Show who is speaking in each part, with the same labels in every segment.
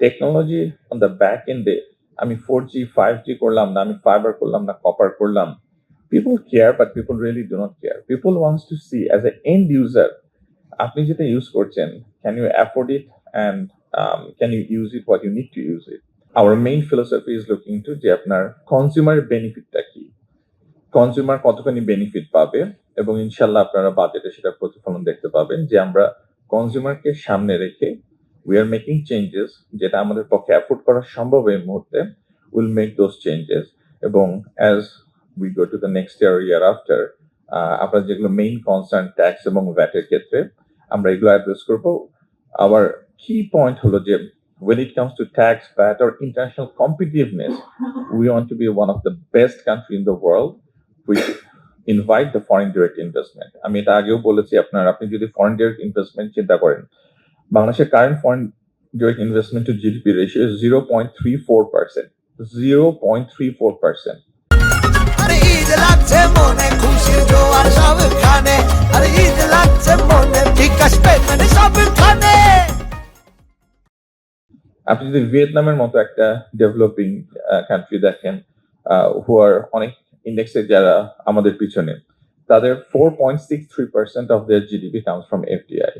Speaker 1: Technology on the back এন্ডে আমি 4G, 5G করলাম না, আমি ফাইবার করলাম না, কপার করলাম। People care, but people really do not care. People wants to see as an end user, আপনি যেটা ইউজ করছেন, can you afford it and can you use it what you need to use it? Our main philosophy is looking to যে আপনার consumer বেনিফিটটা কি? Consumer কতখানি benefit পাবে এবং ইনশাআল্লাহ আপনারা বাজেটে সেটার প্রতিফলন দেখতে পাবেন যে আমরা কনজিউমারকে সামনে রেখে we are making changes যেটা আমাদের পক্ষে অ্যাফোর্ড করা সম্ভব এই মুহূর্তে, we'll make those changes এবং as we go to the next year after আপনার যেগুলো মেইন কনসার্ন ট্যাক্স এবং ভ্যাটের ক্ষেত্রে আমরা এগুলো অ্যাড্রেস করব। আবার কি পয়েন্ট হলো যে when it comes to tax, VAT or international competitiveness, we want to be one of the best country in the world. We invite the foreign direct investment. আমি এটা আগেও বলেছি আপনি যদি ফরেন ডিরেক্ট ইনভেস্টমেন্ট চিন্তা করেন, বাংলাদেশের current foreign direct investment two GDP ratio 0.34%। 0.34%।
Speaker 2: আরে ঈদ লাগছে মনে খুশির জোয়ার সবখানে, আরে ঈদ লাগছে মনে বিকাশ পেমেন্ট সবখানে।
Speaker 1: আপনি যদি ভিয়েতনামের মতো একটা ডেভেলপিং কান্ট্রি দেখেন, হু আর অনেক ইন্ডেক্সে যারা আমাদের পিছনে, তাদের 4.63% of their GDP comes from FDI.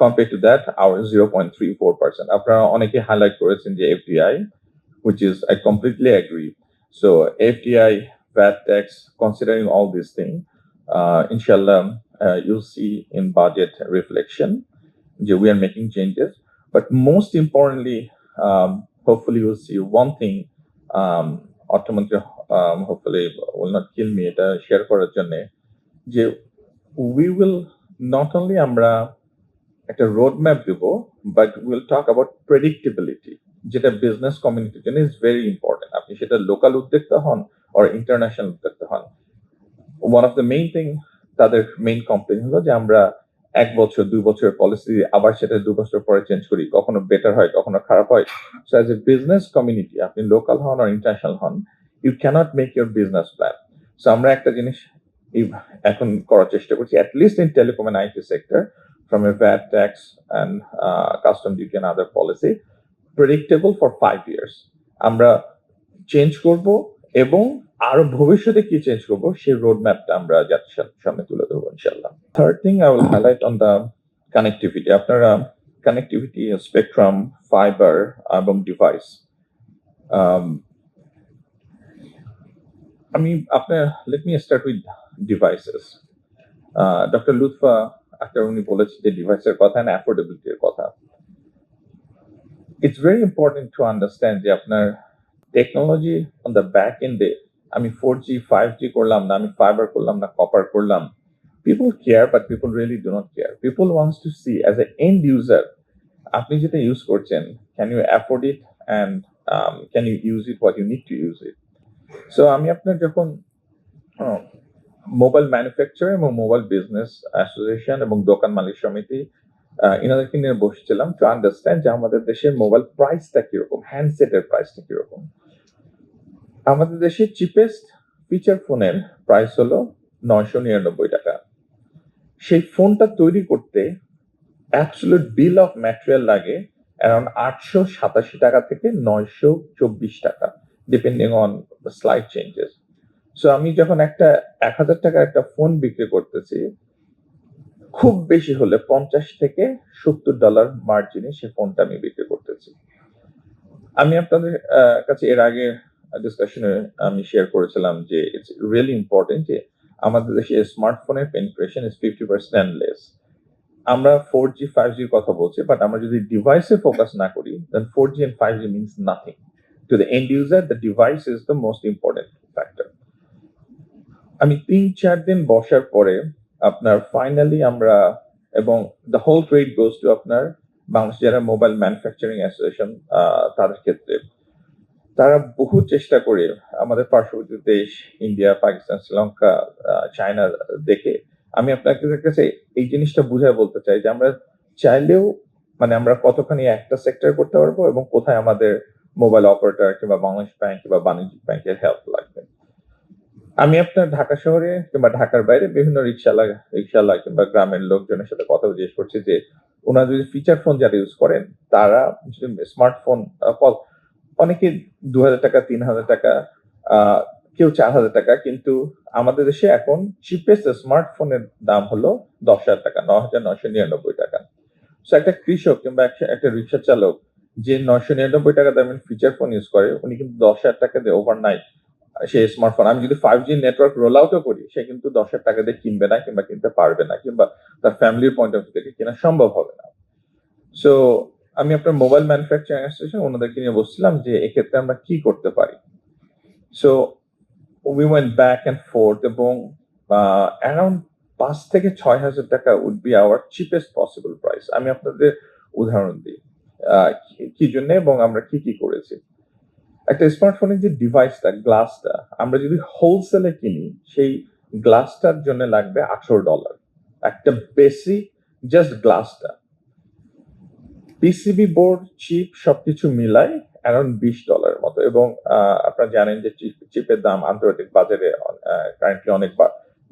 Speaker 1: Compared to that, our 0.34%. আপনারা অনেকে হাইলাইট করেছেন যে FDI, which is I completely agree. So FDI, VAT tax, considering all these things, inshallah, you'll see in budget reflection that we are making changes. But most importantly, hopefully you'll see one thing, অর্থমন্ত্রী hopefully will not kill me এটা share করার জন্য, যে we will not only আমরা একটা road map দেব, but will talk about predictability, যেটা business কমিউনিটির জন্য ইজ ভেরি ইম্পর্টেন্ট। আপনি সেটা লোকাল উদ্যোক্তা হন আর ইন্টারন্যাশনাল উদ্যোক্তা হন, one of the main thing তাদের মেইন কমপ্লেন হলো যে আমরা 1 বছর 2 বছরের পলিসি আবার সেটা 2 বছর পরে চেঞ্জ করি, কখনো বেটার হয় কখনো খারাপ হয়। So as a business community, আপনি লোকাল হন আর ইন্টারন্যাশনাল হন, you can't make your business plan. So আমরা একটা জিনিস এখন করার চেষ্টা করছি, at least in telecom and IT sector, from a VAT tax and custom duty and other policy, predictable for 5 years. আমরা চেঞ্জ করব এবং আরো ভবিষ্যতে কি চেঞ্জ করব সেই রোড ম্যাপটা আমরা জাতির সামনে তুলে ধরবো ইনশাআল্লাহ। Third thing I will highlight on the connectivity. আপনারা কানেক্টিভিটি, স্পেকট্রাম, ফাইবার এবং device, let me start with devices. Doctor Lutfa Akter উনি বলেছেন যে ডিভাইসের কথা এন্ড অ্যাফোর্ডেবিলিটির কথা। It's very important to understand যে আপনার টেকনোলজি অন দ্য ব্যাক এন্ডে আমি 4G, 5G করলাম না, আমি ফাইবার করলাম না, কপার করলাম। People care, but people really do not care. People wants to see as an end user, আপনি যেটা ইউজ করছেন, can you afford it and can you use it what you need to use it? So আমি আপনার যখন mobile manufacture এবং mobile business association এবং দোকান মালিক সমিতি এনাদেরকে নিয়ে বসেছিলাম টু আন্ডারস্ট্যান্ড যে আমাদের দেশের মোবাইল প্রাইসটা কিরকম, হ্যান্ডসেটের প্রাইসটা কিরকম। আমাদের দেশে চিপেস্ট ফিচার ফোনের প্রাইস হলো 999 টাকা। সেই ফোনটা তৈরি করতে অ্যাবসলিউট বিল অফ ম্যাটেরিয়াল লাগে অ্যারাউন্ড 887 টাকা থেকে 924 টাকা, depending on the slide changes. So আমি যখন একটা 1000 টাকার একটা ফোন বিক্রি করতেছি, খুব বেশি হলে $50 থেকে $70 মার্জিনে সে ফোনটা আমি বিক্রি করতেছি। আমি আপনাদের কাছে এর আগে ডিসকাশনে আমি শেয়ার করেছিলাম যে ইটস রিয়েলি ইম্পর্টেন্ট যে আমাদের দেশে স্মার্টফোনের পেনিট্রেশন ইজ 50% এন্ড লেস। আমরা 4G, 5G র কথা বলছি, বাট আমরা যদি ডিভাইসে ফোকাস না করি, দেন 4G and 5G means nothing. To the end user, the device is the most important factor. আমি 3-4 দিন বসার পরে আপনার ফাইনালি আমরা, এবং the whole trade goes to আপনার বাংলাদেশ যারা মোবাইল ম্যানুফ্যাকচারিং অ্যাসোসিয়েশন, তাদের ক্ষেত্রে তারা বহু চেষ্টা করে আমাদের পার্শ্ববর্তী দেশ ইন্ডিয়া, পাকিস্তান, শ্রীলঙ্কা, চায়না দেখে আমি আপনাদের কাছে এই জিনিসটা বুঝায় বলতে চাই যে আমরা চাইলেও মানে আমরা কতখানি একটা সেক্টর করতে পারবো এবং কোথায় আমাদের মোবাইল অপারেটর কিংবা বাংলাদেশ ব্যাংক কিংবা বাণিজ্যিক ব্যাংকের হেল্প লাগবে। আমি আপনার ঢাকা শহরে কিংবা ঢাকার বাইরে বিভিন্ন রিক্সাওয়ালা কিংবা গ্রামের লোকজনের সাথে কথা জিজ্ঞেস করছি যে ওনারা যদি ফিচার ফোন যারা ইউজ করেন তারা যদি স্মার্টফোন অনেকে 2,000 টাকা 3,000 টাকা কেউ 4,000 টাকা, কিন্তু আমাদের দেশে এখন চিপেস্ট স্মার্টফোনের দাম হলো 10,000 টাকা, 9,999 টাকা। সো একটা কৃষক কিংবা একটা রিক্সা চালক যে 999 টাকা দামের ফিচার ফোন ইউজ করে উনি কিন্তু 10,000 টাকা দিয়ে ওভারনাইট সেই স্মার্টফোন, আমি যদি 5G নেটওয়ার্ক রোল আউটও করি সে কিন্তু 10,000 টাকা দিয়ে কিনবে না কিংবা কিনতে পারবে না, কিংবা তার ফ্যামিলির পয়েন্ট অফ ভিউ থেকে কেনা সম্ভব হবে না। সো আমি আপনার মোবাইল ম্যানুফ্যাকচারিং অ্যাসোসিয়েশন ওনাদেরকে নিয়ে বসছিলাম যে এক্ষেত্রে আমরা কি করতে পারি। So we went back and forth এবং around 5 থেকে 6,000 টাকা would be our cheapest possible price. আমি আপনাদের উদাহরণ দিই কি জন্য এবং আমরা কি কি করেছি। একটা স্মার্টফোনের যে ডিভাইসটা গ্লাসটা আমরা যদি হোলসেলে কিনি সেই গ্লাসটার জন্য লাগবে $18, একটা বেসিক জাস্ট গ্লাসটা। পিসিবি বোর্ড চিপ সবকিছু মিলাই অ্যারাউন্ড $20 মতো, এবং আপনারা জানেন যে চিপের দাম আন্তর্জাতিক বাজারে কারেন্টলি অনেক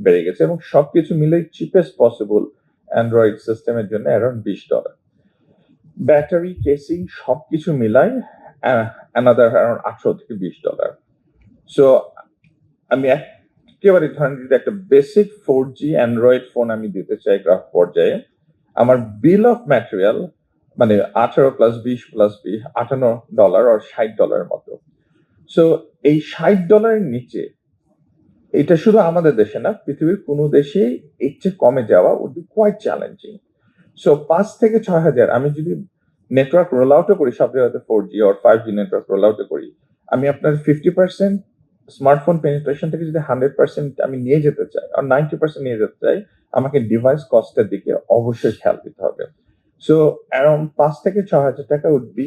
Speaker 1: বেড়ে গেছে, এবং সবকিছু মিলে চিপেস্ট পসিবল অ্যান্ড্রয়েড সিস্টেমের জন্য অ্যারাউন্ড $20। ব্যাটারি কেসিং সবকিছু মিলাই অ্যানাদার অ্যারাউন্ড $18 থেকে $20। সো আমি একেবারে ধরেন যদি একটা বেসিক 4G অ্যান্ড্রয়েড ফোন আমি দিতে চাই গ্রাহক পর্যায়ে, আমার বিল অফ ম্যাটেরিয়াল মানে 18 প্লাস 20 প্লাস 20 $58 আর $60 মতো। সো এই $60 নিচে এটা শুধু আমাদের দেশে না, পৃথিবীর কোনো দেশেই এর চেয়ে কমে যাওয়া would be quite challenging. So 5 থেকে 6,000 আমি যদি নেটওয়ার্ক রোল আউটও করি সব জায়গাতে 4G আর 5G নেটওয়ার্ক রোল আউটও করি, আমি আপনার 50% স্মার্টফোন পেনিট্রেশন থেকে যদি 100% আমি নিয়ে যেতে চাই আর 90% নিয়ে যেতে চাই, আমাকে ডিভাইস কস্টের দিকে অবশ্যই খেয়াল দিতে হবে। সো অ্যারাউন্ড 5 থেকে 6,000 টাকা would be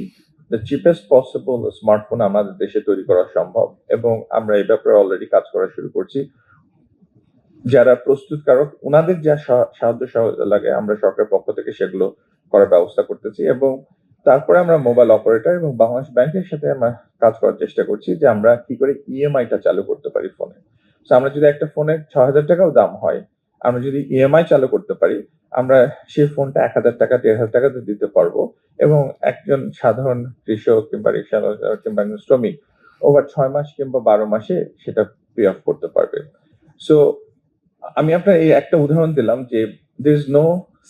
Speaker 1: the cheapest possible smartphone আমাদের দেশে তৈরি করা সম্ভব, এবং আমরা এই ব্যাপারে অলরেডি কাজ করা শুরু করছি। যারা প্রস্তুতকারক ওনাদের যা সাহায্য সহযোগিতা লাগে আমরা সরকারের পক্ষ থেকে সেগুলো করার ব্যবস্থা করতেছি, এবং তারপরে আমরা মোবাইল অপারেটর এবং বাংলাদেশ ব্যাংকের সাথে আমরা কাজ করার চেষ্টা করছি যে আমরা কি করে ইএমআইটা চালু করতে পারি ফোনে। সো আমরা যদি একটা ফোনের 6,000 টাকাও দাম হয়, আমরা যদি ইএমআই চালু করতে পারি আমরা সেই ফোনটা 1,000 টাকা 1,500 টাকাতে দিতে পারবো, এবং একজন সাধারণ কৃষক কিংবা রিক্সা কিংবা একজন শ্রমিক ওভার 6 মাস কিংবা 12 মাসে সেটা পে অফ করতে পারবে। সো আমি আপনার এই একটা উদাহরণ দিলাম যে there is no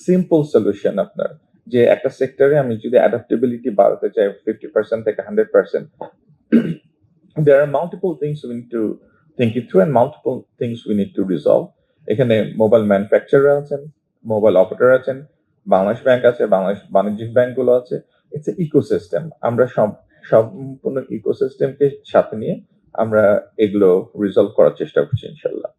Speaker 1: simple solution আপনার, যে একটা সেক্টরে আমি যদি অ্যাডাপ্টেবিলিটি বাড়াতে চাই 50% থেকে 100%, there are multiple things we need to think it through and multiple things we need to resolve. এখানে মোবাইল ম্যানুফ্যাকচারার আছেন, মোবাইল অপারেটর আছেন, বাংলাদেশ ব্যাংক আছে, বাংলাদেশ বাণিজ্যিক ব্যাংকগুলো আছে। It's a ecosystem. আমরা সম্পূর্ণ ইকোসিস্টেমকে সাথে নিয়ে আমরা এগুলো রিজলভ করার চেষ্টা করছি ইনশাল্লাহ।